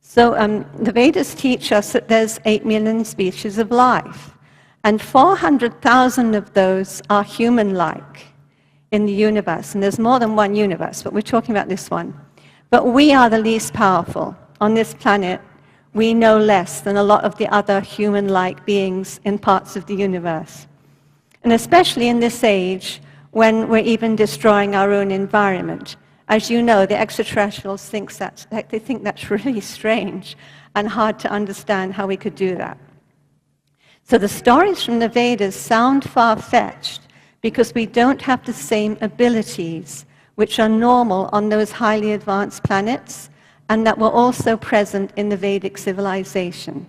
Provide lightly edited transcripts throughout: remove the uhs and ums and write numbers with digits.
So the Vedas teach us that there's 8 million species of life, and 400,000 of those are human-like in the universe. And there's more than one universe, but we're talking about this one. But we are the least powerful. On this planet, we know less than a lot of the other human-like beings in parts of the universe. And especially in this age, when we're even destroying our own environment. As you know, the extraterrestrials think that's really strange and hard to understand how we could do that. So the stories from the Vedas sound far-fetched because we don't have the same abilities which are normal on those highly advanced planets and that were also present in the Vedic civilization.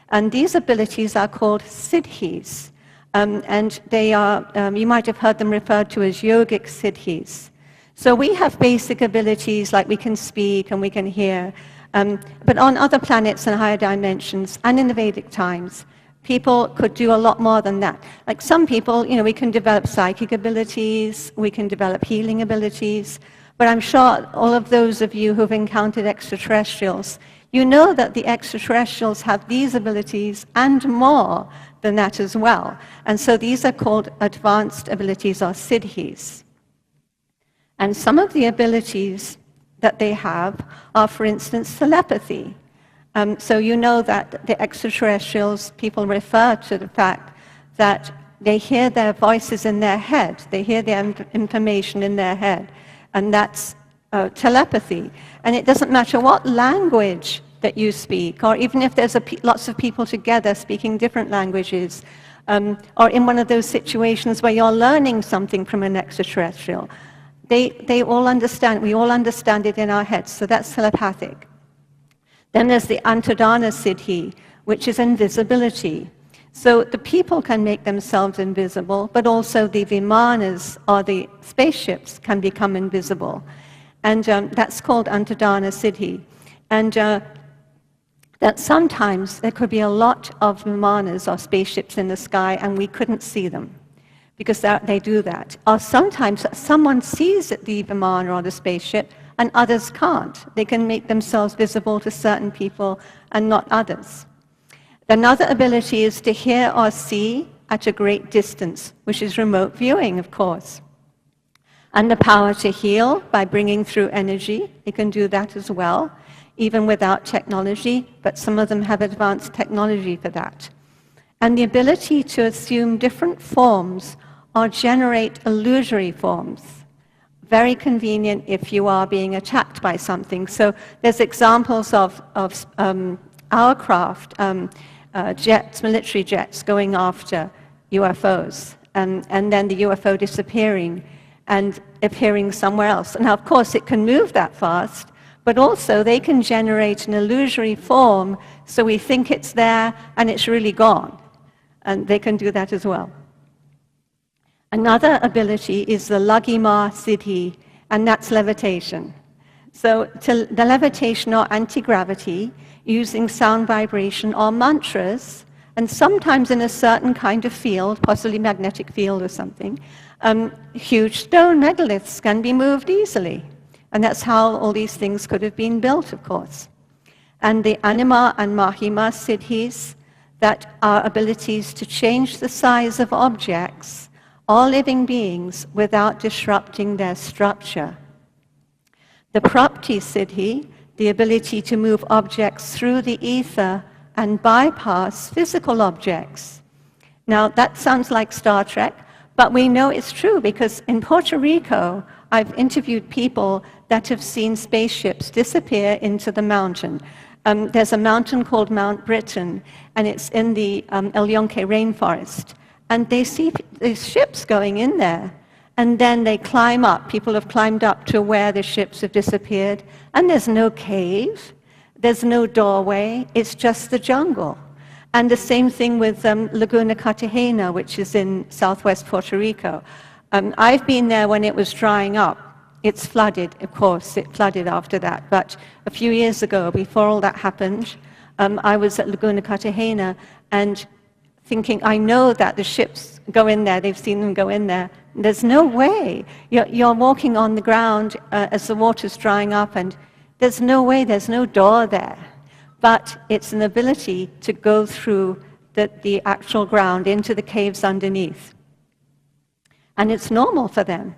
And these abilities are called siddhis, and they are, you might have heard them referred to as yogic siddhis. So we have basic abilities like we can speak and we can hear, but on other planets and higher dimensions and in the Vedic times, people could do a lot more than that. Like some people, we can develop psychic abilities, we can develop healing abilities, but I'm sure all of those of you who've encountered extraterrestrials, you know that the extraterrestrials have these abilities and more than that as well. And so these are called advanced abilities or siddhis. And some of the abilities that they have are, for instance, telepathy. So you know that the extraterrestrials, people refer to the fact that they hear their voices in their head. They hear their information in their head. And that's telepathy. And it doesn't matter what language that you speak, or even if there's lots of people together speaking different languages, or in one of those situations where you're learning something from an extraterrestrial, they all understand, we all understand it in our heads, so that's telepathic. Then there's the Antardana Siddhi, which is invisibility. So the people can make themselves invisible, but also the vimanas, or the spaceships, can become invisible. And that's called Antardana Siddhi. And that sometimes there could be a lot of vimanas, or spaceships in the sky, and we couldn't see them, because they do that. Or sometimes someone sees the vimana or the spaceship, and others can't. They can make themselves visible to certain people and not others. Another ability is to hear or see at a great distance, which is remote viewing, of course. And the power to heal by bringing through energy. They can do that as well, even without technology, but some of them have advanced technology for that. And the ability to assume different forms or generate illusory forms. Very convenient if you are being attacked by something. So there's examples of our craft, jets, military jets, going after UFOs, and then the UFO disappearing and appearing somewhere else. Now, of course, it can move that fast, but also they can generate an illusory form, so we think it's there and it's really gone. And they can do that as well. Another ability is the Lagima Siddhi, and that's levitation. So the levitation or anti-gravity, using sound vibration or mantras, and sometimes in a certain kind of field, possibly magnetic field or something, huge stone megaliths can be moved easily. And that's how all these things could have been built, of course. And the Anima and Mahima Siddhis, that are abilities to change the size of objects, all living beings, without disrupting their structure. The Prapti Siddhi, the ability to move objects through the ether and bypass physical objects. Now, that sounds like Star Trek, but we know it's true because in Puerto Rico, I've interviewed people that have seen spaceships disappear into the mountain. There's a mountain called Mount Britain, and it's in the El Yunque rainforest. And they see these ships going in there, and then they climb up. People have climbed up to where the ships have disappeared, and there's no cave, there's no doorway, it's just the jungle. And the same thing with Laguna Cartagena, which is in southwest Puerto Rico. I've been there when it was drying up. It's flooded, of course, it flooded after that. But a few years ago, before all that happened, I was at Laguna Cartagena, and thinking, I know that the ships go in there, they've seen them go in there. There's no way. You're walking on the ground as the water's drying up, and there's no way, there's no door there. but it's an ability to go through the actual ground into the caves underneath. And it's normal for them.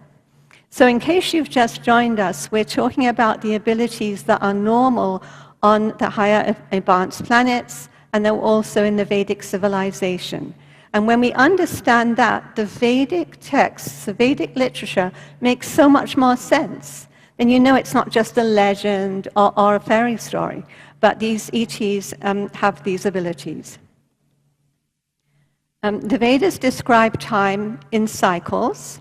So in case you've just joined us, we're talking about the abilities that are normal on the higher advanced planets, and they're also in the Vedic civilization. And when we understand that, the Vedic texts, the Vedic literature, makes so much more sense. Then you know it's not just a legend or a fairy story, but these ETs have these abilities. The Vedas describe time in cycles,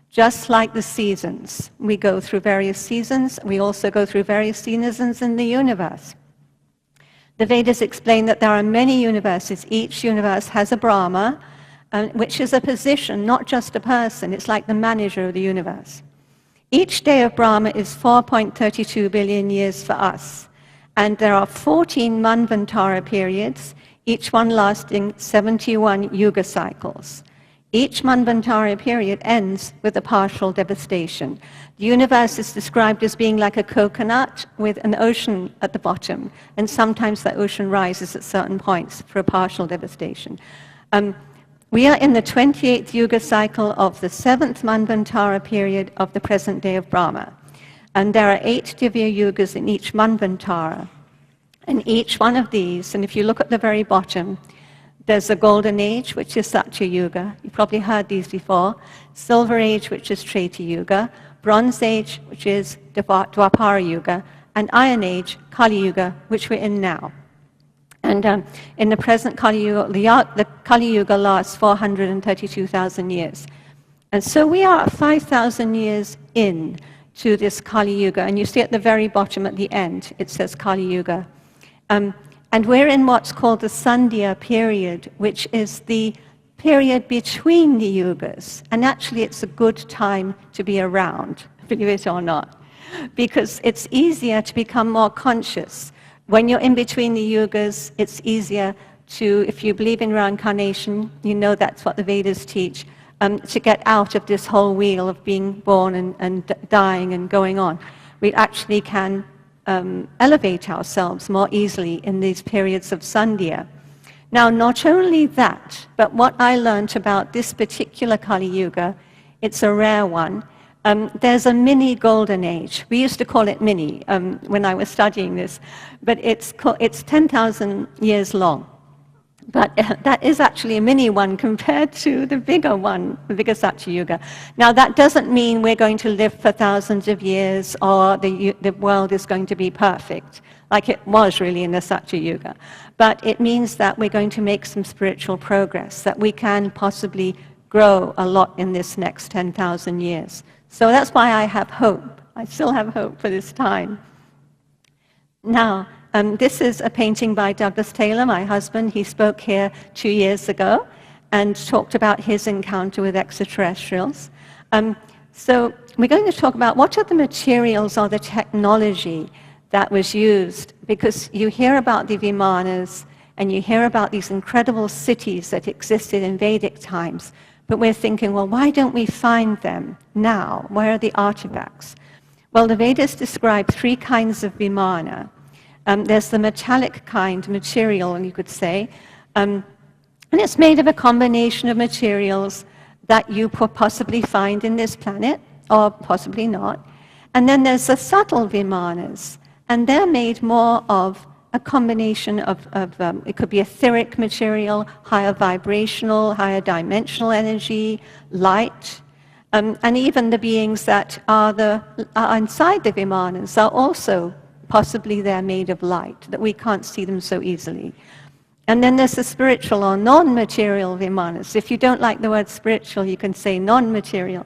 just like the seasons. We go through various seasons. We also go through various seasons in the universe. The Vedas explain that there are many universes. Each universe has a Brahma, which is a position, not just a person. It's like the manager of the universe. Each day of Brahma is 4.32 billion years for us. And there are 14 Manvantara periods, each one lasting 71 Yuga cycles. Each Manvantara period ends with a partial devastation. The universe is described as being like a coconut with an ocean at the bottom, and sometimes that ocean rises at certain points for a partial devastation. We are in the 28th Yuga cycle of the 7th Manvantara period of the present day of Brahma. And there are 8 Divya Yugas in each Manvantara. And each one of these, and if you look at the very bottom, there's a Golden Age, which is Satya Yuga. You've probably heard these before. Silver Age, which is Treta Yuga. Bronze Age, which is Dwapara Yuga. And Iron Age, Kali Yuga, which we're in now. And in the present Kali Yuga, the Kali Yuga lasts 432,000 years. And so we are 5,000 years in to this Kali Yuga. And you see at the very bottom at the end, it says Kali Yuga. And we're in what's called the Sandhya period, which is the period between the yugas. And actually, it's a good time to be around, believe it or not, because it's easier to become more conscious. When you're in between the yugas, it's easier to, if you believe in reincarnation, you know that's what the Vedas teach, to get out of this whole wheel of being born and dying and going on. We actually can elevate ourselves more easily in these periods of Sandhya. Now, not only that, but what I learned about this particular Kali Yuga, it's a rare one. There's a mini golden age. We used to call it mini when I was studying this, but it's 10,000 years long. But that is actually a mini one compared to the bigger one, the bigger Satya Yuga. Now, that doesn't mean we're going to live for thousands of years or the world is going to be perfect, like it was really in the Satya Yuga. But it means that we're going to make some spiritual progress, that we can possibly grow a lot in this next 10,000 years. So that's why I have hope. I still have hope for this time. Now, this is a painting by Douglas Taylor, my husband. He spoke here 2 years ago and talked about his encounter with extraterrestrials. So we're going to talk about what are the materials or the technology that was used, because you hear about the Vimanas and you hear about these incredible cities that existed in Vedic times, but we're thinking, well, why don't we find them now? Where are the artifacts? Well, the Vedas describe 3 kinds of Vimana. There's the metallic kind, material, you could say, and it's made of a combination of materials that you could possibly find in this planet, or possibly not. And then there's the subtle Vimanas, and they're made more of a combination of it could be etheric material, higher vibrational, higher dimensional energy, light, and even the beings that are inside the Vimanas are also possibly they're made of light, that we can't see them so easily. And then there's the spiritual or non-material Vimanas. If you don't like the word spiritual, you can say non-material.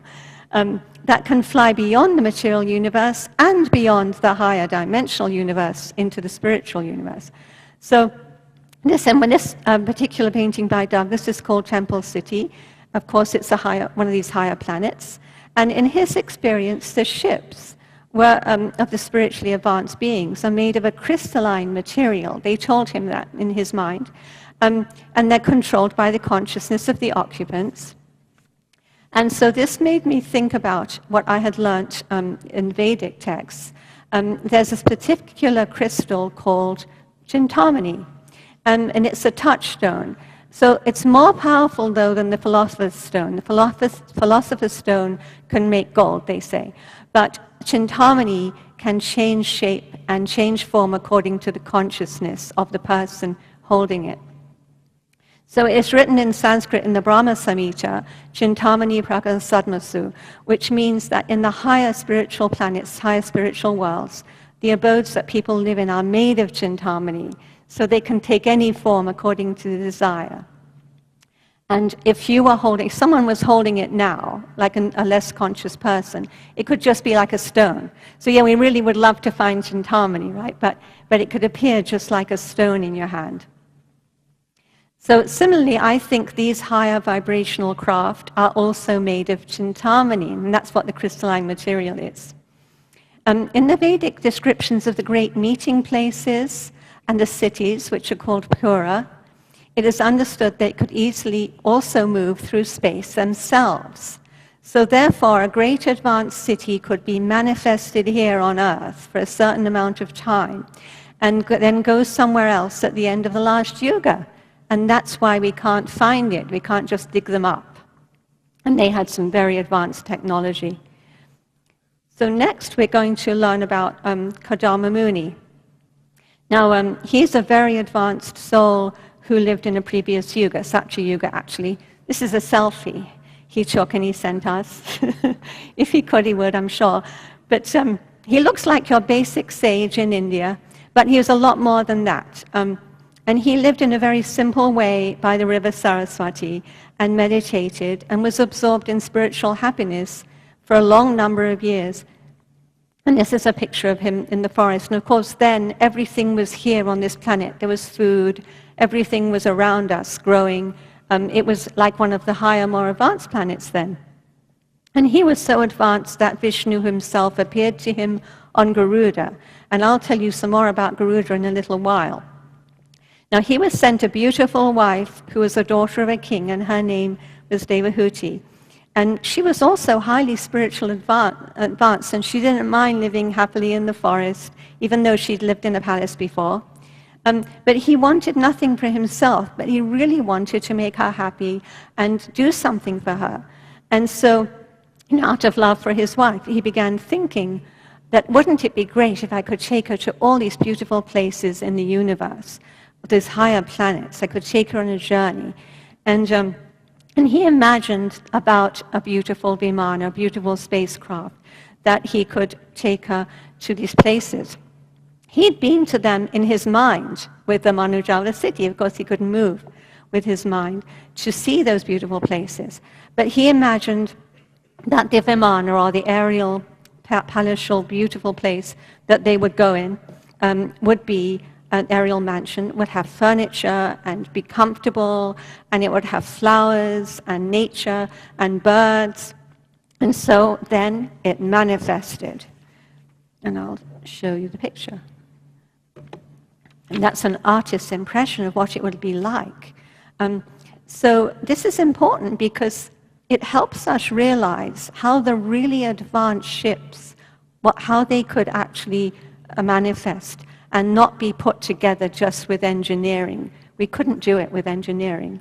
That can fly beyond the material universe and beyond the higher dimensional universe into the spiritual universe. So this particular painting by Douglas is called Temple City. Of course, it's one of these higher planets. And in his experience, the ships of the spiritually advanced beings are made of a crystalline material. They told him that in his mind. And they're controlled by the consciousness of the occupants. And so this made me think about what I had learnt in Vedic texts. There's this particular crystal called Chintamani, and it's a touchstone. So it's more powerful, though, than the philosopher's stone. The philosopher's stone can make gold, they say, but Chintamani can change shape and change form according to the consciousness of the person holding it. So it's written in Sanskrit in the Brahma Samhita, Chintamani Prakasadmasu, which means that in the higher spiritual planets, higher spiritual worlds, the abodes that people live in are made of Chintamani, so they can take any form according to the desire. And if someone was holding it now, like a less conscious person, it could just be like a stone. So yeah, we really would love to find Chintamani, right? But it could appear just like a stone in your hand. So similarly, I think these higher vibrational craft are also made of Chintamani, and that's what the crystalline material is. In the Vedic descriptions of the great meeting places and the cities, which are called Pura, it is understood they could easily also move through space themselves. So therefore, a great advanced city could be manifested here on Earth for a certain amount of time, and then go somewhere else at the end of the last yuga. And that's why we can't find it. We can't just dig them up. And they had some very advanced technology. So next, we're going to learn about Kodama Mooney. Now, he's a very advanced soul who lived in a previous yuga, Satya Yuga, actually. This is a selfie he took and he sent us. If he could, he would, I'm sure. But he looks like your basic sage in India, but he was a lot more than that. And he lived in a very simple way by the river Saraswati and meditated and was absorbed in spiritual happiness for a long number of years. And this is a picture of him in the forest. And of course, then everything was here on this planet. There was food, everything was around us growing. It was like one of the higher, more advanced planets then. And he was so advanced that Vishnu himself appeared to him on Garuda. And I'll tell you some more about Garuda in a little while. Now, he was sent a beautiful wife who was a daughter of a king, and her name was Devahuti. And she was also highly spiritual advanced, and she didn't mind living happily in the forest, even though she'd lived in a palace before. But he wanted nothing for himself, but he really wanted to make her happy and do something for her. And so, out of love for his wife, he began thinking that wouldn't it be great if I could take her to all these beautiful places in the universe, these higher planets. I could take her on a journey. And he imagined about a beautiful Vimana, a beautiful spacecraft, that he could take her to these places. He'd been to them in his mind with the Manujala city. Of course, he couldn't move with his mind to see those beautiful places. But he imagined that the Vimana, or the aerial, palatial, beautiful place that they would go in, would be an aerial mansion, would have furniture and be comfortable, and it would have flowers and nature and birds. And so then it manifested. And I'll show you the picture. And that's an artist's impression of what it would be like. So this is important because it helps us realize how the really advanced ships, how they could actually manifest and not be put together just with engineering. We couldn't do it with engineering.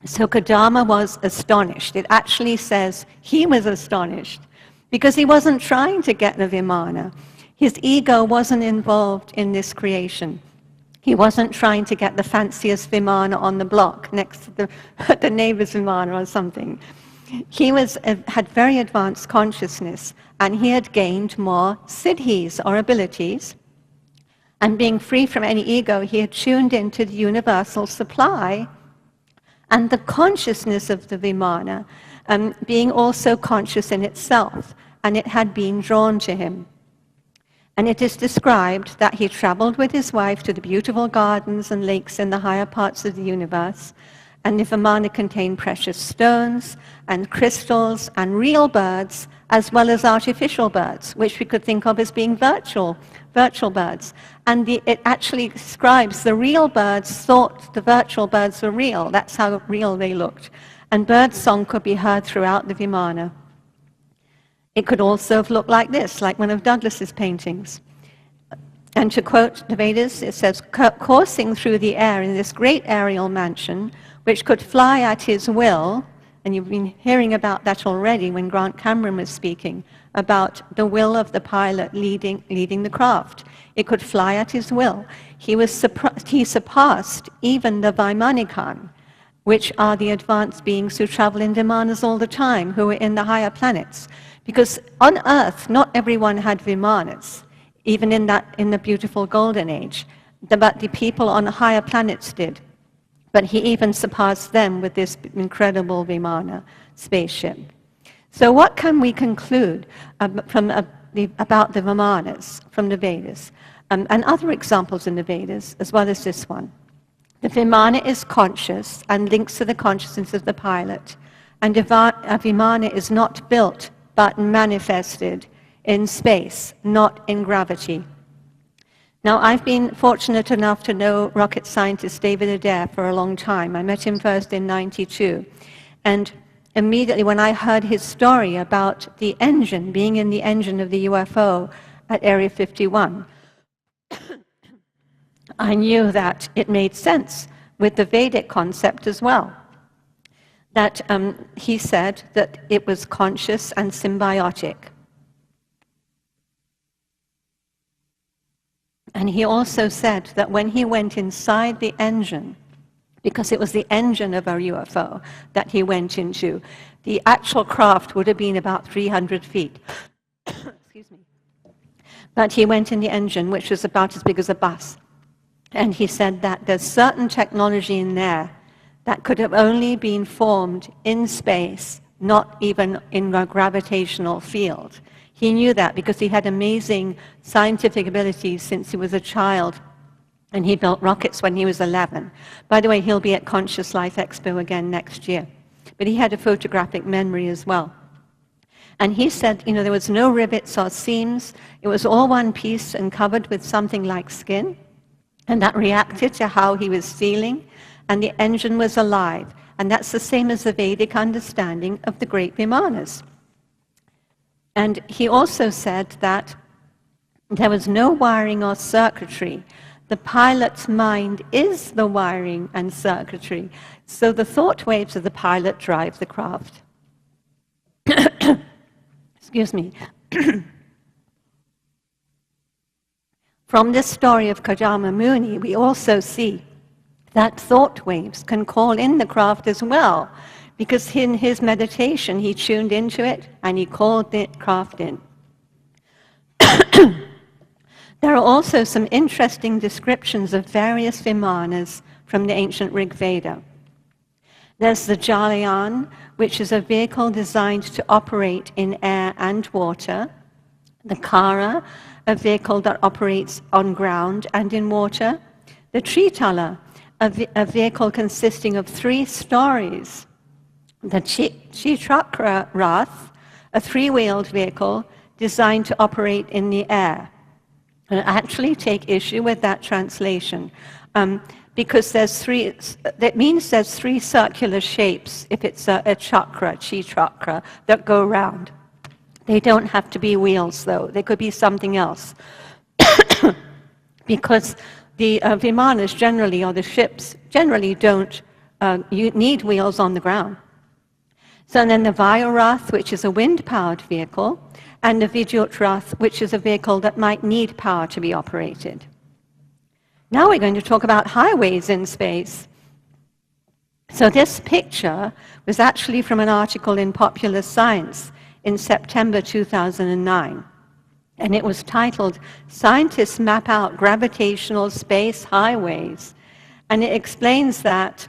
So Kodama was astonished. It actually says he was astonished because he wasn't trying to get the Vimana. His ego wasn't involved in this creation. He wasn't trying to get the fanciest Vimana on the block next to the neighbor's Vimana or something. He had very advanced consciousness, and he had gained more siddhis, or abilities. And being free from any ego, he had tuned into the universal supply and the consciousness of the Vimana, being also conscious in itself, and it had been drawn to him. And it is described that he traveled with his wife to the beautiful gardens and lakes in the higher parts of the universe, and the Vimana contained precious stones and crystals and real birds, as well as artificial birds, which we could think of as being virtual birds. And it actually describes the real birds thought the virtual birds were real. That's how real they looked. And bird song could be heard throughout the Vimana. It could also have looked like this, like one of Douglas's paintings. And to quote the Vedas, it says, coursing through the air in this great aerial mansion, which could fly at his will, and you've been hearing about that already when Grant Cameron was speaking, about the will of the pilot leading the craft. It could fly at his will. He surpassed even the Vaimanikan, which are the advanced beings who travel in Vimanas all the time, who are in the higher planets. Because on Earth, not everyone had Vimanas, even in the beautiful golden age. But the people on the higher planets did. But he even surpassed them with this incredible Vimana spaceship. So what can we conclude about the Vimanas from the Vedas? And other examples in the Vedas, as well as this one. The Vimana is conscious and links to the consciousness of the pilot. And a Vimana is not built, but manifested in space, not in gravity. Now, I've been fortunate enough to know rocket scientist David Adair for a long time. I met him first in '92. And immediately when I heard his story about the engine, being in the engine of the UFO at Area 51, I knew that it made sense with the Vedic concept as well. That he said that it was conscious and symbiotic. And he also said that when he went inside the engine, because it was the engine of a UFO that he went into, the actual craft would have been about 300 feet. Excuse me. But he went in the engine, which was about as big as a bus. And he said that there's certain technology in there that could have only been formed in space, not even in a gravitational field. He knew that because he had amazing scientific abilities since he was a child, and he built rockets when he was 11. By the way, he'll be at Conscious Life Expo again next year. But he had a photographic memory as well. And he said, there was no rivets or seams. It was all one piece and covered with something like skin. And that reacted to how he was feeling, and the engine was alive. And that's the same as the Vedic understanding of the great Vimanas. And he also said that there was no wiring or circuitry. The pilot's mind is the wiring and circuitry. So the thought waves of the pilot drive the craft. Excuse me. From this story of Kodama Mooney, we also see that thought waves can call in the craft as well, because in his meditation, he tuned into it and he called the craft in. There are also some interesting descriptions of various Vimanas from the ancient Rig Veda. There's the Jalayan, which is a vehicle designed to operate in air and water. The Kara, a vehicle that operates on ground and in water. The Tritala, a vehicle consisting of 3 stories. The Chitrakra Rath, a 3-wheeled vehicle designed to operate in the air. And I actually take issue with that translation because that means there's 3 circular shapes if it's a chakra, Chitrakra, that go round. They don't have to be wheels, though. They could be something else. Because the Vimanas generally, or the ships, generally don't need wheels on the ground. So then the Vayurath, which is a wind-powered vehicle, and the Vidyut Rath, which is a vehicle that might need power to be operated. Now we're going to talk about highways in space. So this picture was actually from an article in Popular Science in September 2009. And it was titled, "Scientists Map Out Gravitational Space Highways." And it explains that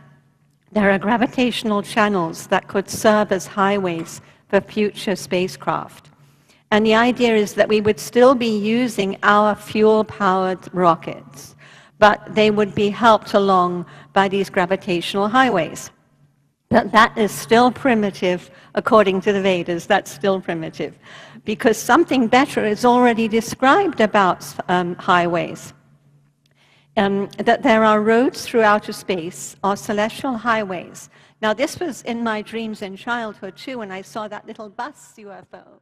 there are gravitational channels that could serve as highways for future spacecraft. And the idea is that we would still be using our fuel-powered rockets, but they would be helped along by these gravitational highways. That is still primitive, according to the Vedas. That's still primitive, because something better is already described about highways. That there are roads through outer space, or celestial highways. Now, this was in my dreams in childhood, too, when I saw that little bus UFO.